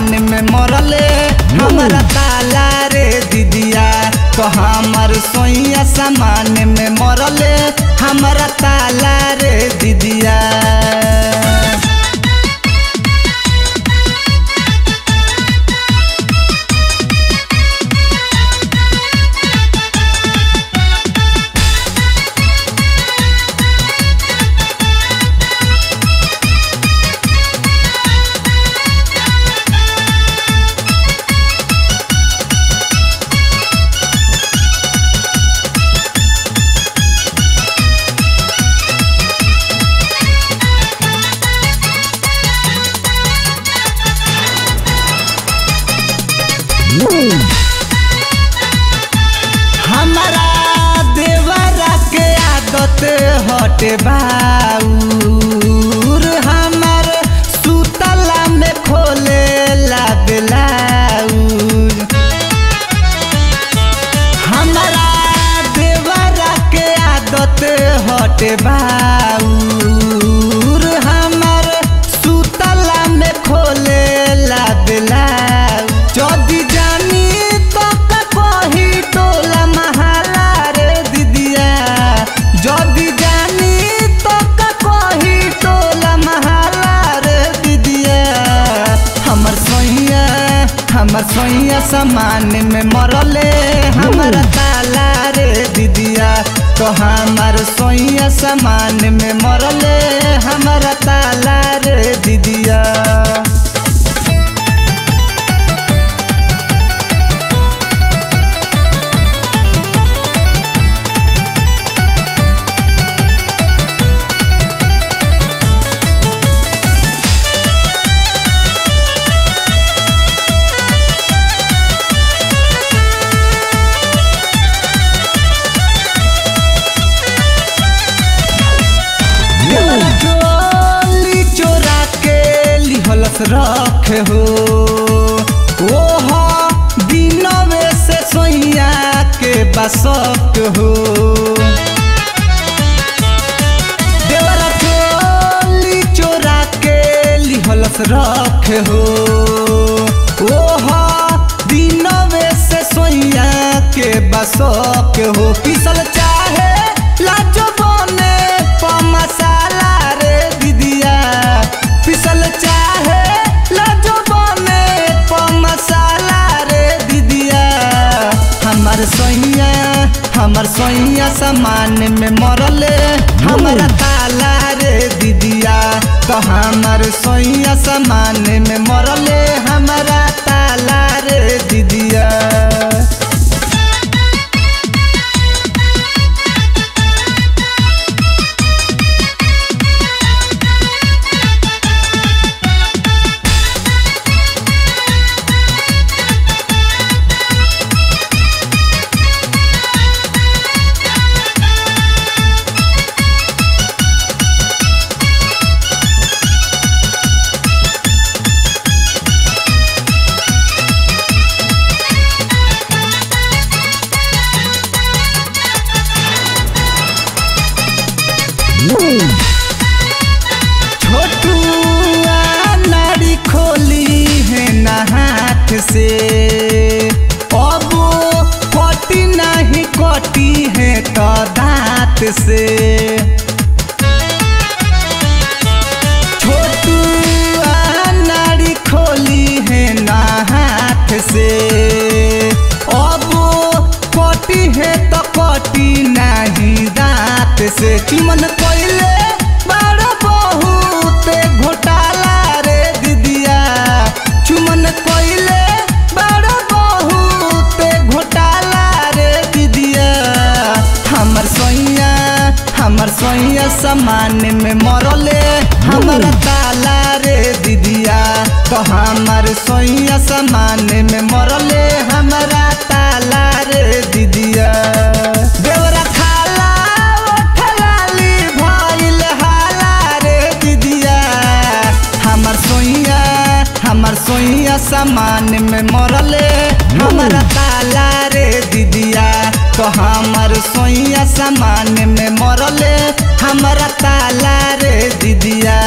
सामान में मरले हमारा ताला रे दीदिया। तो हमार सोइया सामान में मरले हमारा ताला रे दीदिया। हमारा देवरा के आदत हटे बाउर, हमार सुतला में खोले ला बेलाउर। हमारा देवरा के आदत हटे बाउर, हमार सुतला में खोले ला बेलाउर। जदी जानी तो कही टोला महला रे दीदिया। जदी जानी तो कही टोला महला रे दीदिया। हमर सोइया सामान में मरले हमारा ताला रे दीदिया। तो हमार सोइया सामान में मरले हमारा ताला रे दीदिया। चोली चोरा के लिहलस रख हो, ओह दिनवे से सोइया के बसक हो। देवरा चोली चोरा के लिहलस रख हो, ओह दिनवे से सोइया के बसक हो। पिसल चाहे लाजो बने मसाला रे दीदिया। पिसल चाहे लाजो बने मसाला रे दीदिया। हमार सोइया सामान में मरले हमारा ताला रे दीदिया। तो हमार सोइया सामान में मरले हमारा ताला रे दीदिया। छोटुआ नाड़ी खोली है ना हाथ से, अब कटी नहीं कटी है तो दांत से। छोटुआ नाड़ी खोली है ना हाथ से, अब कटी है तो कटी नहीं दांत से। मन कोइले घोटाला रे दीदिया। चुमन कोइले बड़ा बहुत घोटाला रे दीदिया। हमर सोइया सामान में मरले हमारा ताला रे दीदिया। तो हमार सोइया सामान में मरले हमारा ताला रे दीदिया। देवरा खाला ओठलाली भइल हाला रे दीदिया। हमार सोइया सामान में मरले हमारा ताला रे दीदिया। तो हमार सोइया सामान में मरले हमारा ताला रे दीदिया।